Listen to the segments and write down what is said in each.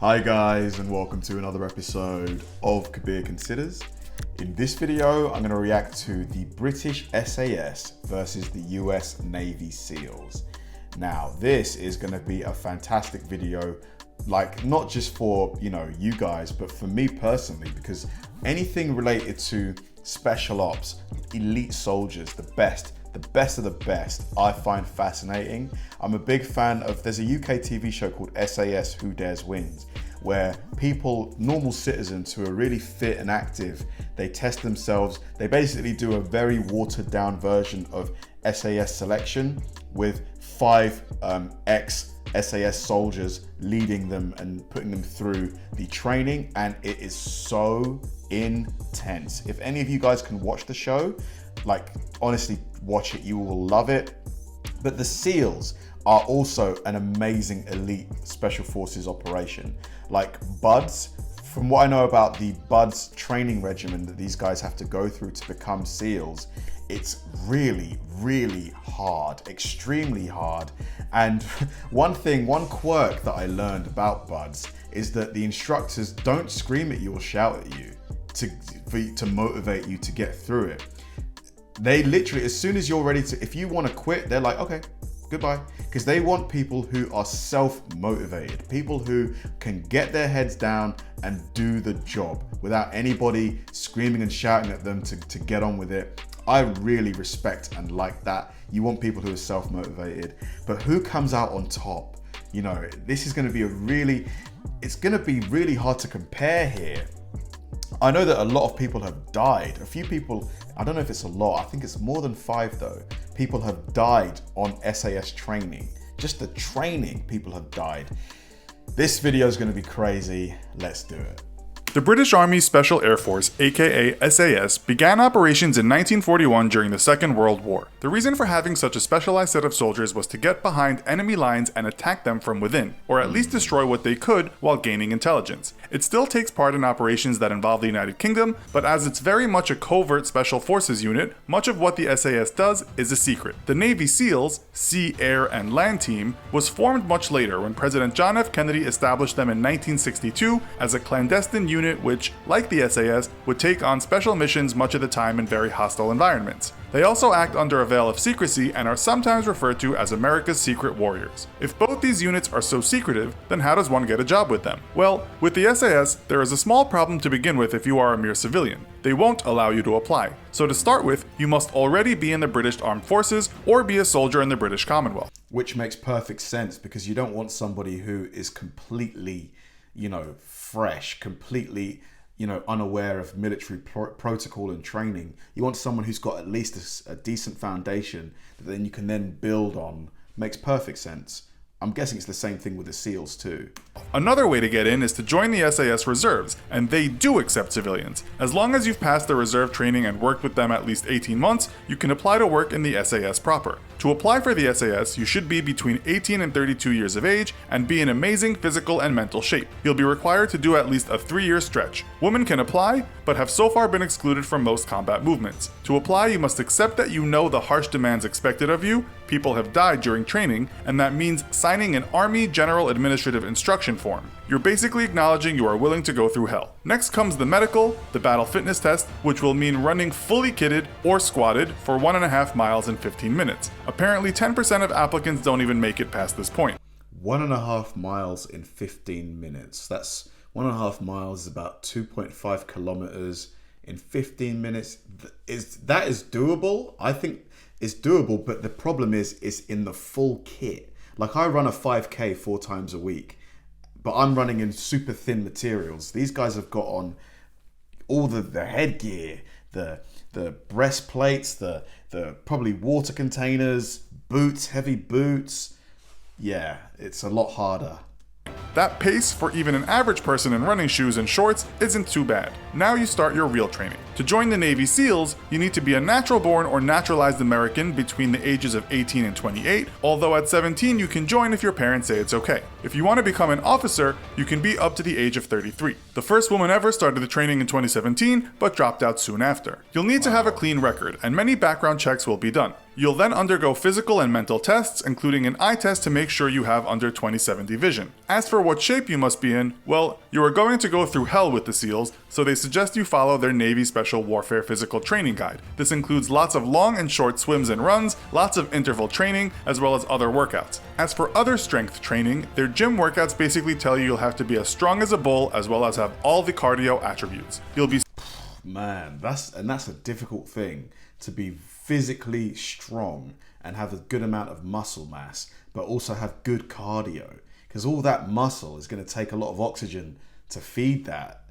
Hi guys, and welcome to another episode of Kabir Considers. In this video, I'm going to react to the British SAS versus the US Navy SEALs. Now, this is going to be a fantastic video, like not just for, you guys, but for me personally, because anything related to special ops, elite soldiers, the best of the best, I find fascinating. I'm a big fan of, there's a UK TV show called SAS Who Dares Wins, where people, normal citizens who are really fit and active, they test themselves. They basically do a very watered down version of SAS selection with 5 ex-SAS soldiers leading them and putting them through the training, and it is so intense. If any of you guys can watch the show, like honestly watch it, you will love it. But the SEALs are also an amazing elite special forces operation. Like BUDS, from what I know about the BUDS training regimen that these guys have to go through to become SEALs, it's really, really hard, extremely hard. And one quirk that I learned about BUDS is that the instructors don't scream at you or shout at you to motivate you to get through it. They literally, as soon as you're ready to, if you want to quit, they're like, okay, goodbye. Because they want people who are self-motivated, people who can get their heads down and do the job without anybody screaming and shouting at them to get on with it. I really respect and like that. You want people who are self-motivated, but who comes out on top? This is going to be it's going to be really hard to compare here. I know that a lot of people have died. A few people, I don't know if it's a lot, I think it's more than 5 though. People have died on SAS training. Just the training, people have died. This video is going to be crazy. Let's do it. The British Army Special Air Force, aka SAS, began operations in 1941 during the Second World War. The reason for having such a specialized set of soldiers was to get behind enemy lines and attack them from within, or at least destroy what they could while gaining intelligence. It still takes part in operations that involve the United Kingdom, but as it's very much a covert special forces unit, much of what the SAS does is a secret. The Navy SEALs, Sea, Air, and Land Team, was formed much later when President John F. Kennedy established them in 1962 as a clandestine unit which, like the SAS, would take on special missions much of the time in very hostile environments. They also act under a veil of secrecy and are sometimes referred to as America's Secret Warriors. If both these units are so secretive, then how does one get a job with them? Well, with the SAS, there is a small problem to begin with if you are a mere civilian. They won't allow you to apply. So to start with, you must already be in the British Armed Forces or be a soldier in the British Commonwealth. Which makes perfect sense, because you don't want somebody who is completely fresh, completely, unaware of military protocol and training. You want someone who's got at least a decent foundation that then you can then build on. Makes perfect sense. I'm guessing it's the same thing with the SEALs too. Another way to get in is to join the SAS reserves, and they do accept civilians. As long as you've passed the reserve training and worked with them at least 18 months, you can apply to work in the SAS proper. To apply for the SAS, you should be between 18 and 32 years of age and be in amazing physical and mental shape. You'll be required to do at least a 3-year stretch. Women can apply, but have so far been excluded from most combat movements. To apply, you must accept that you know the harsh demands expected of you, people have died during training, and that means signing an Army General Administrative Instruction form. You're basically acknowledging you are willing to go through hell. Next comes the medical, the battle fitness test, which will mean running fully kitted or squatted for 1.5 miles in 15 minutes. Apparently 10% of applicants don't even make it past this point. 1.5 miles in 15 minutes. That's 1.5 miles is about 2.5 kilometers in 15 minutes. That is doable? I think it's doable, but the problem is it's in the full kit. Like I run a 5K 4 times a week, but I'm running in super thin materials. These guys have got on all the headgear, the breastplates, the probably water containers, boots, heavy boots. Yeah, it's a lot harder. That pace for even an average person in running shoes and shorts isn't too bad. Now you start your real training. To join the Navy SEALs, you need to be a natural born or naturalized American between the ages of 18 and 28, although at 17 you can join if your parents say it's okay. If you want to become an officer, you can be up to the age of 33. The first woman ever started the training in 2017, but dropped out soon after. You'll need to have a clean record, and many background checks will be done. You'll then undergo physical and mental tests, including an eye test to make sure you have under 20/70 vision. As for what shape you must be in, well, you are going to go through hell with the SEALs, so they suggest you follow their Navy Special Warfare Physical Training Guide. This includes lots of long and short swims and runs, lots of interval training, as well as other workouts. As for other strength training, their gym workouts basically tell you you'll have to be as strong as a bull, as well as have all the cardio attributes. You'll be Man, that's a difficult thing, to be physically strong and have a good amount of muscle mass, but also have good cardio, because all that muscle is going to take a lot of oxygen to feed that.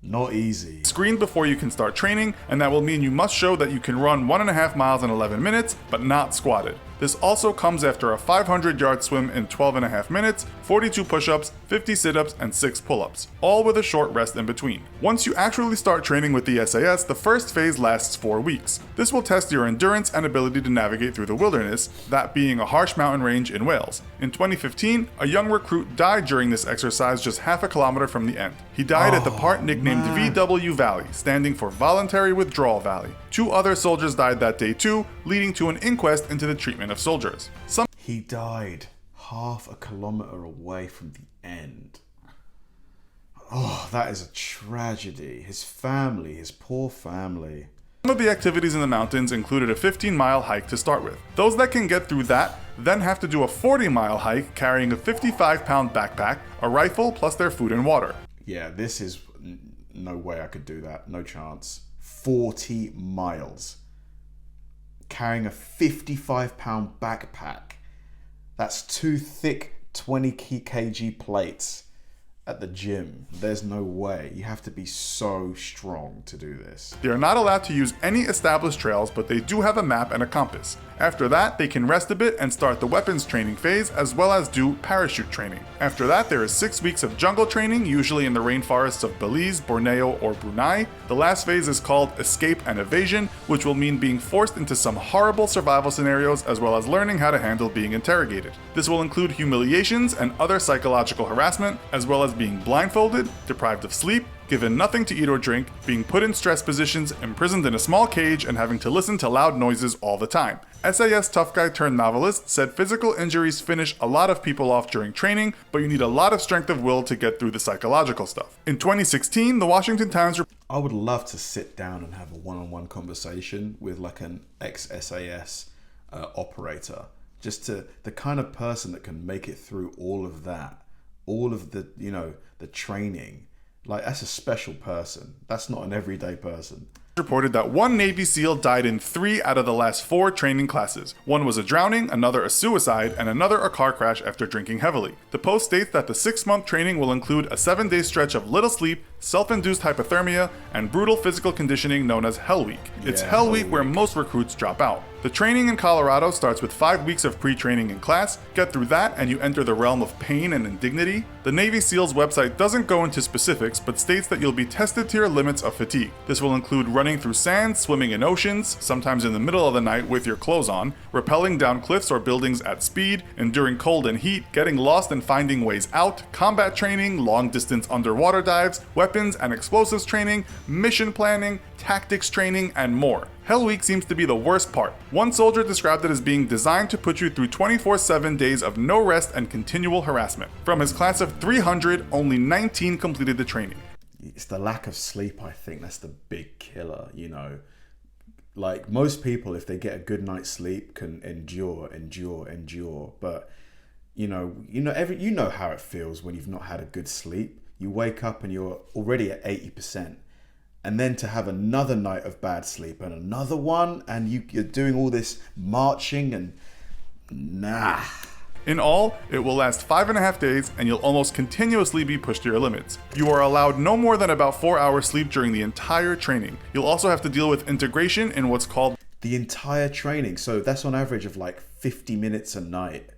Not easy. Screened before you can start training, and that will mean you must show that you can run 1.5 miles in 11 minutes, but not squatted. This also comes after a 500-yard swim in 12.5 minutes, 42 push-ups, 50 sit-ups, and 6 pull-ups, all with a short rest in between. Once you actually start training with the SAS, the first phase lasts 4 weeks. This will test your endurance and ability to navigate through the wilderness, that being a harsh mountain range in Wales. In 2015, a young recruit died during this exercise just half a kilometer from the end. He died at the part nicknamed VW Valley, standing for Voluntary Withdrawal Valley. 2 other soldiers died that day too, leading to an inquest into the treatment of soldiers. He died half a kilometer away from the end. Oh, that is a tragedy. His family, his poor family. Some of the activities in the mountains included a 15-mile hike to start with. Those that can get through that then have to do a 40-mile hike carrying a 55-pound backpack, a rifle, plus their food and water. Yeah, this is no way I could do that. No chance. 40 miles. Carrying a 55-pound backpack. That's 2 thick 20 kg plates at the gym. There's no way. You have to be so strong to do this. They are not allowed to use any established trails, but they do have a map and a compass. After that, they can rest a bit and start the weapons training phase, as well as do parachute training. After that, there is 6 weeks of jungle training, usually in the rainforests of Belize, Borneo, or Brunei. The last phase is called escape and evasion, which will mean being forced into some horrible survival scenarios, as well as learning how to handle being interrogated. This will include humiliations and other psychological harassment, as well as being blindfolded, deprived of sleep, given nothing to eat or drink, being put in stress positions, imprisoned in a small cage, and having to listen to loud noises all the time. SAS tough guy turned novelist said physical injuries finish a lot of people off during training, but you need a lot of strength of will to get through the psychological stuff. In 2016, the Washington Times I would love to sit down and have a one-on-one conversation with like an ex-SAS operator. Just to the kind of person that can make it through all of that, all of the, the training. Like, that's a special person. That's not an everyday person. Reported that 1 Navy SEAL died in 3 out of the last 4 training classes. One was a drowning, another a suicide, and another a car crash after drinking heavily. The Post states that the 6-month training will include a 7-day stretch of little sleep, self-induced hypothermia, and brutal physical conditioning known as Hell Week. It's Hell Week where most recruits drop out. The training in Colorado starts with 5 weeks of pre-training in class. Get through that and you enter the realm of pain and indignity. The Navy SEALs website doesn't go into specifics, but states that you'll be tested to your limits of fatigue. This will include running through sand, swimming in oceans, sometimes in the middle of the night with your clothes on, rappelling down cliffs or buildings at speed, enduring cold and heat, getting lost and finding ways out, combat training, long-distance underwater dives, weapons and explosives training, mission planning, tactics training, and more. Hell Week seems to be the worst part. One soldier described it as being designed to put you through 24/7 days of no rest and continual harassment. From his class of 300, only 19 completed the training. It's the lack of sleep, I think, that's the big killer, Like, most people, if they get a good night's sleep, can endure. But, you know how it feels when you've not had a good sleep. You wake up and you're already at 80%. And then to have another night of bad sleep and another one, and you're doing all this marching and nah. In all, it will last 5.5 days and you'll almost continuously be pushed to your limits. You are allowed no more than about 4 hours sleep during the entire training. You'll also have to deal with integration in what's called the entire training. So that's on average of like 50 minutes a night.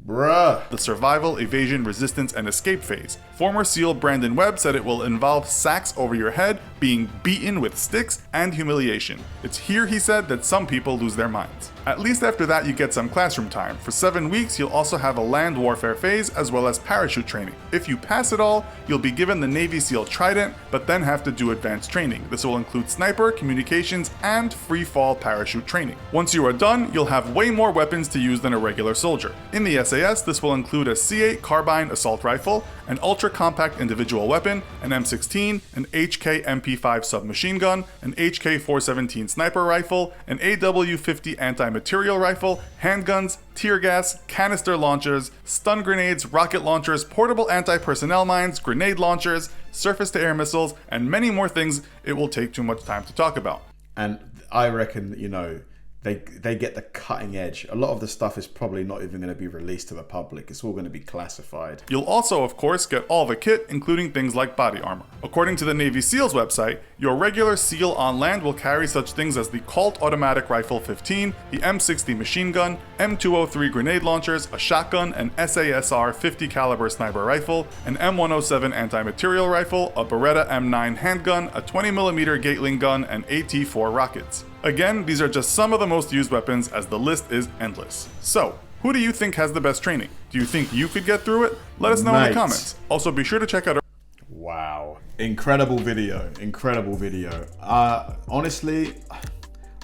Bruh. The survival, evasion, resistance, and escape phase. Former SEAL Brandon Webb said it will involve sacks over your head, being beaten with sticks, and humiliation. It's here, he said, that some people lose their minds. At least after that you get some classroom time. For 7 weeks you'll also have a land warfare phase as well as parachute training. If you pass it all, you'll be given the Navy SEAL Trident, but then have to do advanced training. This will include sniper, communications, and free fall parachute training. Once you are done, you'll have way more weapons to use than a regular soldier. In the SAS, this will include a C8 carbine assault rifle, an ultra-compact individual weapon, an M16, an HK MP5 submachine gun, an HK 417 sniper rifle, an AW50 anti-material rifle, handguns, tear gas, canister launchers, stun grenades, rocket launchers, portable anti-personnel mines, grenade launchers, surface-to-air missiles, and many more things it will take too much time to talk about. And I reckon, they get the cutting edge. A lot of the stuff is probably not even going to be released to the public. It's all going to be classified. You'll also, of course, get all the kit, including things like body armor. According to the Navy SEALs website, your regular SEAL on land will carry such things as the Colt Automatic Rifle 15, the M60 machine gun, M203 grenade launchers, a shotgun, an SASR 50 caliber sniper rifle, an M107 anti-material rifle, a Beretta M9 handgun, a 20mm Gatling gun, and AT-4 rockets. Again, these are just some of the most used weapons, as the list is endless. So, who do you think has the best training? Do you think you could get through it? Let us know in the comments. Also, be sure to check out our... Wow. Incredible video. Incredible video. Honestly,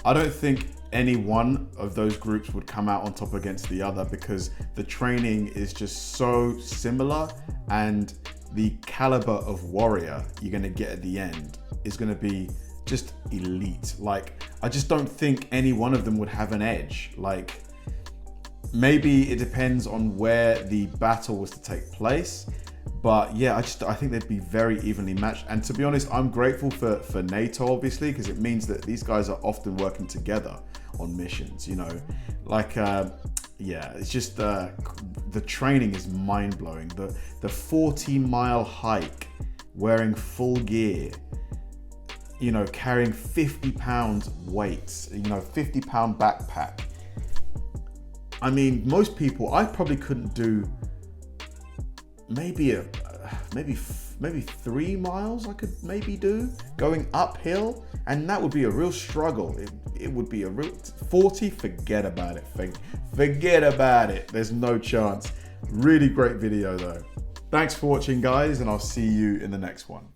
I don't think any one of those groups would come out on top against the other, because the training is just so similar, and the caliber of warrior you're going to get at the end is going to be just elite. Like, I just don't think any one of them would have an edge. Like, maybe it depends on where the battle was to take place, but yeah, I think they'd be very evenly matched. And to be honest, I'm grateful for NATO, obviously, because it means that these guys are often working together on missions, like yeah, it's just the training is mind-blowing. The 40-mile hike wearing full gear, carrying 50 pounds weights, 50-pound backpack. I mean, most people, I probably couldn't do maybe 3 miles. I could maybe do going uphill, and that would be a real struggle. It would be a real 40. Forget about it. Forget about it. There's no chance. Really great video though. Thanks for watching, guys, and I'll see you in the next one.